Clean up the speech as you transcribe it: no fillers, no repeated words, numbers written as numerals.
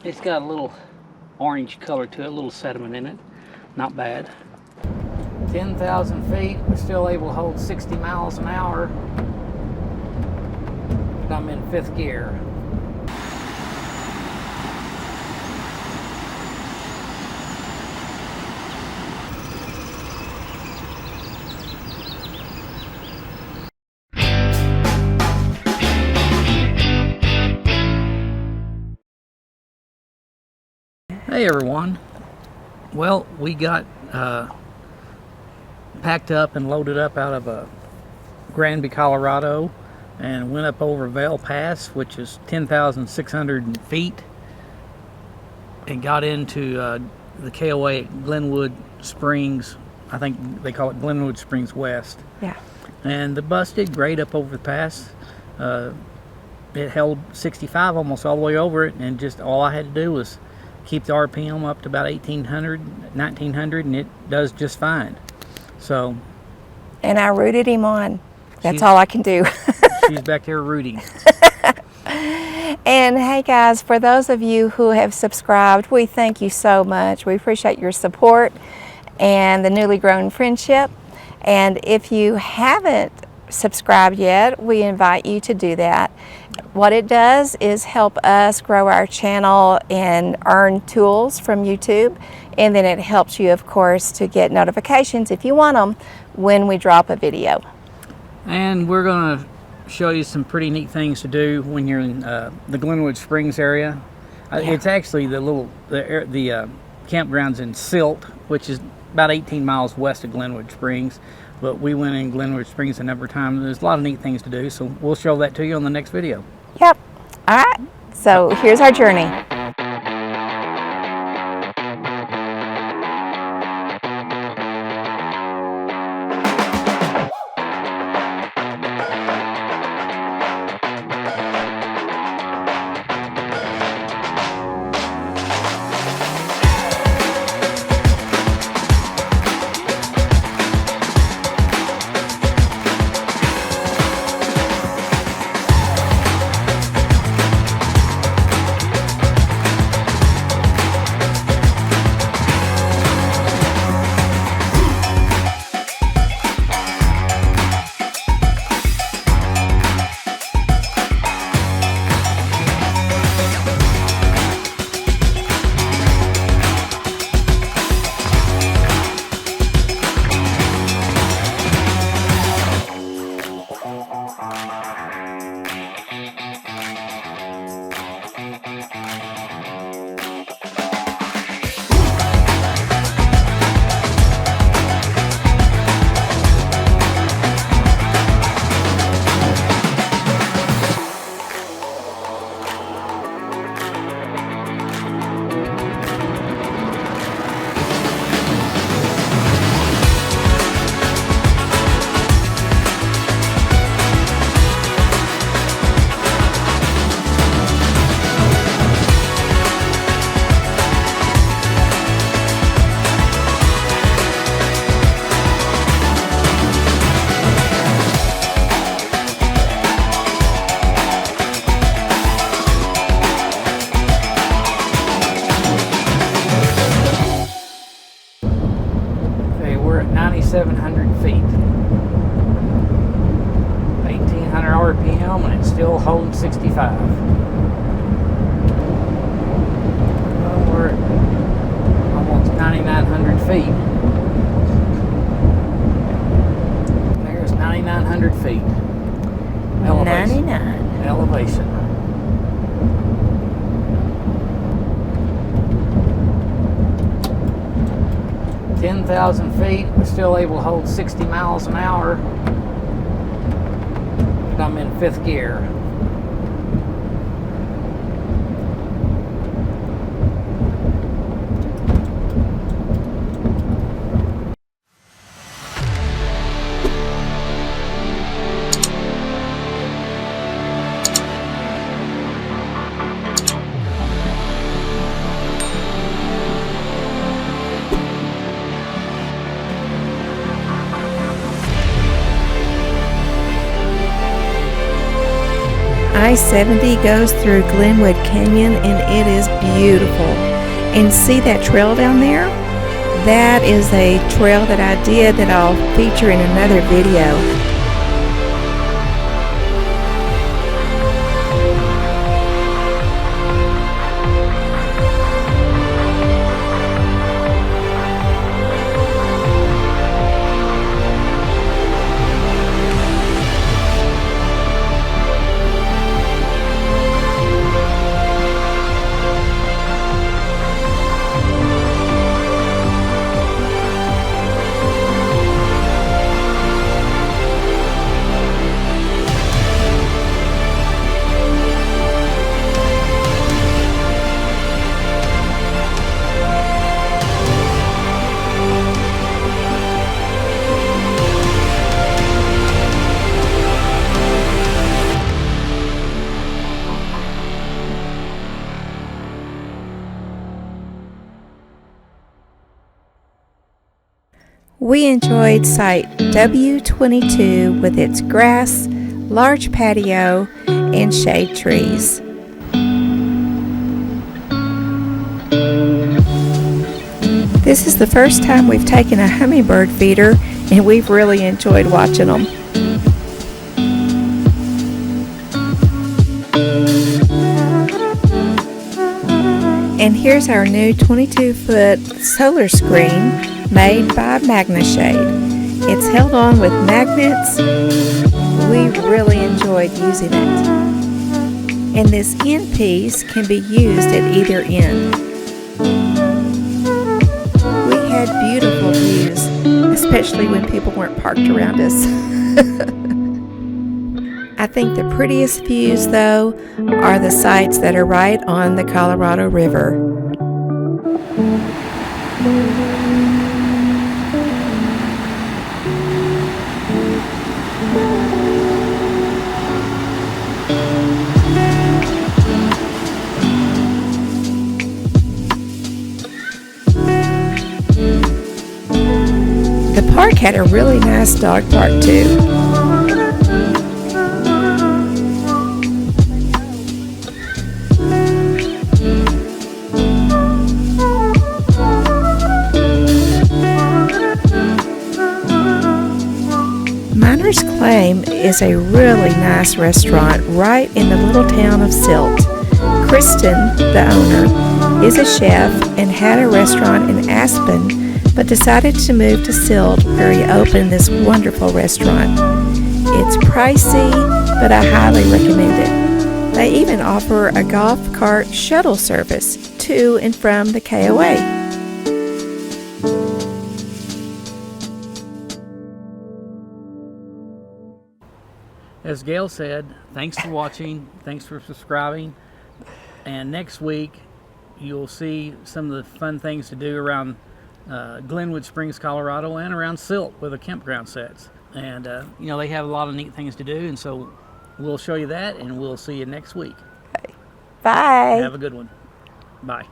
It's got a little orange color to it, a little sediment in it. Not bad. 10,000 feet, we're still able to hold 60 miles an hour. But I'm in 5th gear. Hey everyone. Well, we got packed up and loaded up out of Granby, Colorado, and went up over Vail Pass, which is 10,600 feet, and got into the KOA at Glenwood Springs. I think they call it Glenwood Springs West. Yeah. And the bus did great up over the pass. It held 65 almost all the way over it, and just all I had to do was keep the RPM up to about 1800, 1900, and it does just fine. So. And I rooted him on. That's all I can do. She's back there rooting. And hey guys, for those of you who have subscribed, we thank you so much. We appreciate your support and the newly grown friendship. And if you haven't subscribed yet, we invite you to do that. What it does is help us grow our channel and earn tools from YouTube, and then it helps you, of course, to get notifications if you want them when we drop a video. And we're going to show you some pretty neat things to do when you're in the Glenwood Springs area. It's actually the campgrounds in Silt, which is about 18 miles west of Glenwood Springs. But we went in Glenwood Springs a number of times. There's a lot of neat things to do, so we'll show that to you on the next video. Yep. All right. So here's our journey. We're at 9,700 feet, 1,800 RPM, and it's still holding 65. We're at almost 9,900 feet. There's 9,900 feet. Elevation. 99. Elevation. Ten 10,000 feet, we're still able to hold 60 miles an hour. And I'm in 5th gear. I-70 goes through Glenwood Canyon, and it is beautiful. And see that trail down there? That is a trail that I did that I'll feature in another video. We enjoyed Site W22 with its grass, large patio, and shade trees. This is the first time we've taken a hummingbird feeder, and we've really enjoyed watching them. And here's our new 22-foot solar screen made by MagneShade. It's held on with magnets. We really enjoyed using it. And this end piece can be used at either end. We had beautiful views, especially when people weren't parked around us. I think the prettiest views, though, are the sites that are right on the Colorado River. The park had a really nice dog park, too. Miner's Claim is a really nice restaurant right in the little town of Silt. Kristen, the owner, is a chef and had a restaurant in Aspen, but decided to move to Silt, where he opened this wonderful restaurant. It's pricey, but I highly recommend it. They even offer a golf cart shuttle service to and from the KOA. As Gail said, thanks for watching, thanks for subscribing, and next week you'll see some of the fun things to do around Glenwood Springs, Colorado, and around Silt where the campground sets. And you know, they have a lot of neat things to do, and so we'll show you that, and we'll see you next week. Bye. Have a good one. Bye.